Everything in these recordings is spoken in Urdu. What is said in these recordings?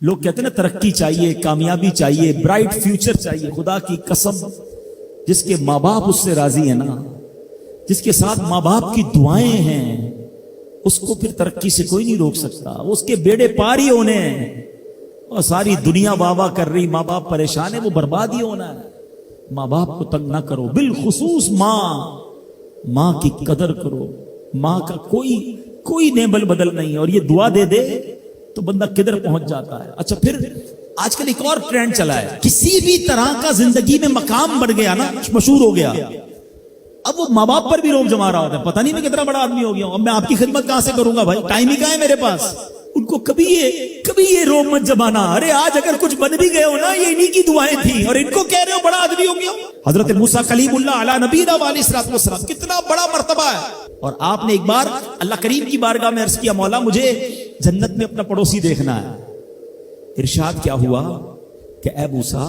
لوگ کہتے ہیں نا ترقی چاہیے، کامیابی چاہیے، برائٹ فیوچر چاہیے. خدا کی قسم جس کے ماں باپ اس سے راضی ہیں نا، جس کے ساتھ ماں باپ کی دعائیں ہیں، اس کو پھر ترقی سے کوئی نہیں روک سکتا. اس کے بیڑے پار ہی ہونے ہیں. اور ساری دنیا واہ واہ کر رہی، ماں باپ پریشان ہے، وہ برباد ہی ہونا ہے. ماں باپ کو تنگ نہ کرو، بالخصوص ماں کی قدر کرو. ماں کا کوئی نیبل بدل نہیں. اور یہ دعا دے دے تو بندہ کدھر پہنچ جاتا ہے. اچھا پھر آج کل ایک اور ٹرینڈ چلا ہے، کسی بھی طرح کا زندگی میں مقام بڑھ گیا نا، مشہور ہو گیا، اب وہ ماں باپ پر بھی روب جما رہا ہوتا ہے. پتہ نہیں میں کتنا بڑا آدمی ہو گیا ہوں، اب میں آپ کی خدمت کہاں سے کروں گا بھائی، ٹائم ہی کہاں ہے میرے پاس. ان کو کبھی یہ روب مت جمانا. ارے آج اگر کچھ بن بھی گئے ہو نا، یہ انہی کی دعائیں تھیں، اور ان کو کہہ رہے ہو بڑا آدمی ہو گیا. حضرت موسیٰ کلیم اللہ علی نبینا علیہ الصلوۃ والسلام، کتنا بڑا مرتبہ ہے. اور آپ نے ایک بار اللہ کریم کی بارگاہ میں عرض کیا، مولا مجھے جنت میں اپنا پڑوسی دیکھنا ہے. ارشاد کیا ہوا کہ اے موسیٰ،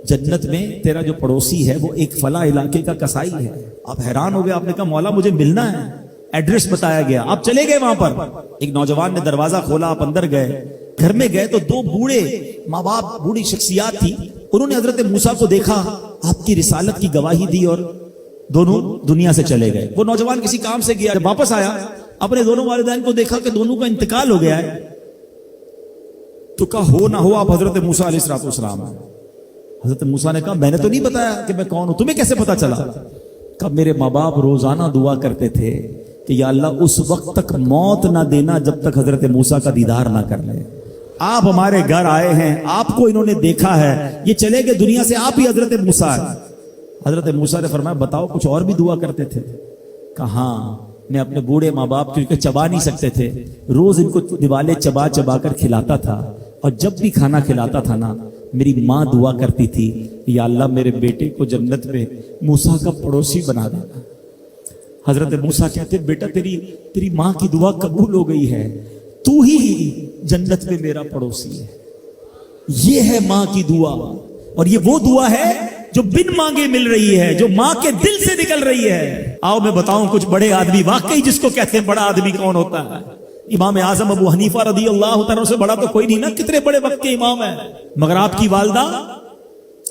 جنت میں تیرا جو پڑوسی ہے وہ ایک فلاں علاقے کا کسائی ہے. آپ حیران ہو گئے، آپ نے کہا مولا مجھے ملنا ہے. ایڈریس بتایا گیا، آپ چلے گئے وہاں پر. ایک نوجوان نے دروازہ کھولا، آپ اندر گئے. گھر میں گئے تو دو بوڑھے ماں باپ، بوڑھی شخصیات تھی. انہوں نے حضرت موسیٰ کو دیکھا، آپ کی رسالت کی گواہی دی اور دونوں دنیا سے چلے گئے. وہ نوجوان کسی کام سے گیا، جب واپس آیا اپنے دونوں والدین کو دیکھا کہ دونوں کا انتقال ہو گیا ہے. تو کہا ہو نہ ہو آپ حضرت موسیٰ علیہ الصلوۃ والسلام ہیں. حضرت موسیٰ نے کہا میں نے تو نہیں بتایا کہ میں کون ہوں، تمہیں کیسے پتا چلا؟ کہا میرے ماں باپ روزانہ دعا کرتے تھے کہ یا اللہ اس وقت تک موت نہ دینا جب تک حضرت موسیٰ کا دیدار نہ کر لے. آپ ہمارے گھر آئے ہیں، آپ کو انہوں نے دیکھا ہے، یہ چلے گئے دنیا سے، آپ ہی حضرت موسیٰ ہیں. حضرت موسیٰ نے فرمایا بتاؤ کچھ اور بھی دعا کرتے تھے؟ کہا ہاں، میں اپنے بوڑھے ماں باپ کیونکہ چبا نہیں سکتے تھے، روز ان کو دیوالے چبا چبا کر کھلاتا تھا. اور جب بھی کھانا کھلاتا تھا نا، میری ماں دعا کرتی تھی یا اللہ میرے بیٹے کو جنت میں موسیٰ کا پڑوسی بنا دینا. حضرت موسیٰ کہتے بیٹا تیری ماں کی دعا قبول ہو گئی ہے، تو ہی جنت میں میرا پڑوسی ہے. یہ ہے ماں کی دعا. اور یہ وہ دعا ہے جو بن مانگے مل رہی ہے، جو ماں کے دل سے نکل رہی ہے. آؤ میں بتاؤں کچھ بڑے آدمی، واقعی جس کو کہتے ہیں بڑا آدمی کون ہوتا ہے. امام اعظم ابو حنیفہ رضی اللہ تعالیٰ سے بڑا تو کوئی نہیں نا، کتنے بڑے وقت کے امام ہیں. مگر آپ کی والدہ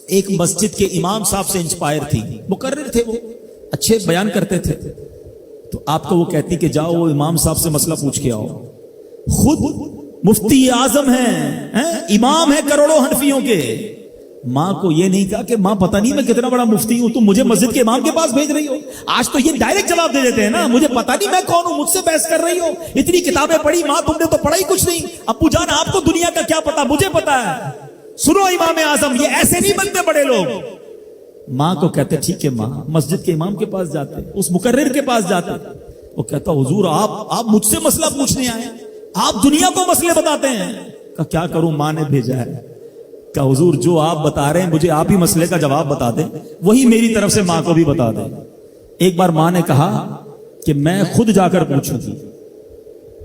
ایک مسجد کے امام صاحب سے انسپائر تھی، مقرر تھے، وہ اچھے بیان کرتے تھے. تو آپ کو وہ کہتی کہ جاؤ وہ امام صاحب سے مسئلہ پوچھ کے آؤ. خود مفتی اعظم ہیں، امام ہیں کروڑوں حنفیوں کے. ماں کو یہ نہیں کہا کہ ماں پتہ نہیں میں کتنا بڑا مفتی ہوں، تم مجھے مسجد کے امام کے پاس بھیج رہی ہو. آج تو یہ ڈائریکٹ جواب دے دیتے ہیں نا، مجھے پتہ نہیں میں کون ہوں، مجھ سے بحث کر رہی ہو. اتنی کتابیں پڑھی ماں، تم نے تو پڑھا ہی کچھ نہیں. ابو جان آپ کو دنیا کا کیا پتا، مجھے پتا ہے. سنو امام اعظم، یہ ایسے نہیں بنتے بڑے لوگ. ماں کو کہتے ٹھیک ہے ماں، مسجد کے امام کے پاس جاتے، اس مقرر کے پاس جاتے. وہ کہتا حضور آپ مجھ سے مسئلہ پوچھنے آئے، آپ دنیا کو مسئلے بتاتے ہیں. کہ کیا کروں، ماں نے بھیجا ہے. کہ حضور جو آپ بتا رہے ہیں مجھے آپ ہی مسئلے کا جواب بتا دیں، وہی میری طرف سے ماں کو بھی بتا دیں. ایک بار ماں نے کہا کہ میں خود جا کر پوچھوں گی،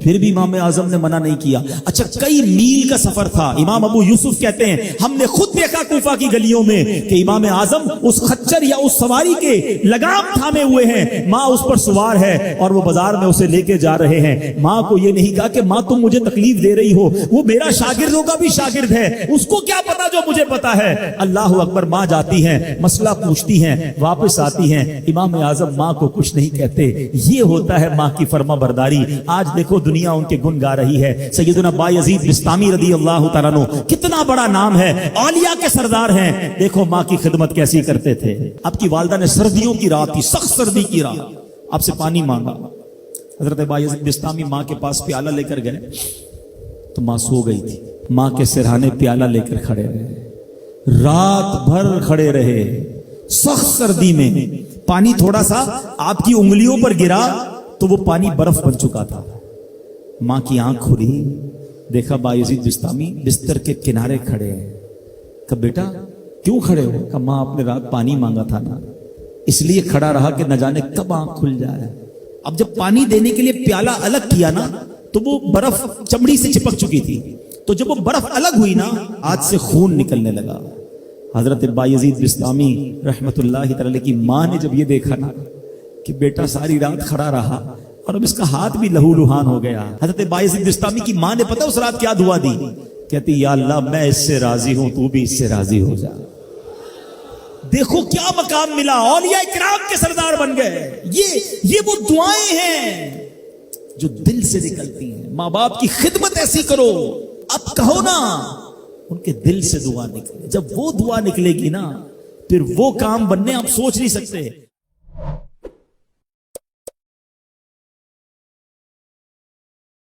پھر بھی امام اعظم نے منع نہیں کیا. اچھا کئی میل کا سفر تھا. امام ابو یوسف کہتے ہیں ہم نے خود دیکھا کوفہ کی گلیوں میں کہ امام اعظم اس خچر یا اس سواری کے لگام تھامے ہوئے ہیں، ماں اس پر سوار ہے اور وہ بازار میں اسے لے کے جا رہے ہیں. ماں کو یہ نہیں کہا کہ ماں تم مجھے تکلیف دے رہی ہو، وہ میرا شاگردوں کا بھی شاگرد ہے، اس کو کیا پتا جو مجھے پتا ہے. اللہ اکبر. ماں جاتی ہیں، مسئلہ پوچھتی ہیں، واپس آتی ہیں. امام اعظم ماں کو کچھ نہیں کہتے. یہ ہوتا ہے ماں کی فرما برداری. آج دیکھو دنیا ان کے گن گا رہی ہے. سیدنا بایزید بستامی رضی اللہ تعالیٰ عنہ، کتنا بڑا نام ہے، اولیاء کے سردار ہیں. دیکھو ماں کی خدمت کیسی کرتے تھے. آپ کی والدہ نے سردیوں کی رات تھی، سخت سردی کی رات، آپ سے پانی مانگا. حضرت بایزید بستامی ماں کے پاس پیالہ لے کر گئے تو ماں سو گئی تھی. ماں کے سرہانے پیالہ لے کر کھڑے رہے، رات بھر کھڑے رہے سخت سردی میں. پانی تھوڑا سا آپ کی انگلیوں پر گرا تو وہ پانی برف بن چکا تھا. ماں کی آنکھ کھلی، دیکھا بایزید بستامی بستر کے کنارے کھڑے ہیں. کہ بیٹا کیوں کھڑے ہو؟ کہ ماں آپ نے رات پانی مانگا تھا نا، اس لیے کھڑا رہا کہ نہ جانے کب آنکھ کھل جائے. اب جب پانی دینے کے لیے پیالہ الگ کیا نا تو وہ برف چمڑی سے چپک چکی تھی، تو جب وہ برف الگ ہوئی نا آج سے خون نکلنے لگا. حضرت بایزید بستامی رحمت اللہ تعالی کی ماں نے جب یہ دیکھا نا کہ بیٹا ساری رات کھڑا رہا اور اب اس کا ہاتھ بھی لہو لہان ہو گیا. حضرت بایزید بستامی کی ماں نے پتہ اس رات کیا دعا دی کہ کہتی یا اللہ میں اس سے راضی ہوں، تو بھی اس سے راضی ہو جا۔ دیکھو کیا مقام ملا، اولیاء کرام کے سردار بن گئے۔ یہ وہ دعائیں ہیں جو دل سے نکلتی ہیں۔ ماں باپ کی خدمت ایسی کرو، اب کہو نا ان کے دل سے دعا نکلے۔ جب وہ دعا نکلے گی نا، پھر وہ کام بننے آپ سوچ نہیں سکتے۔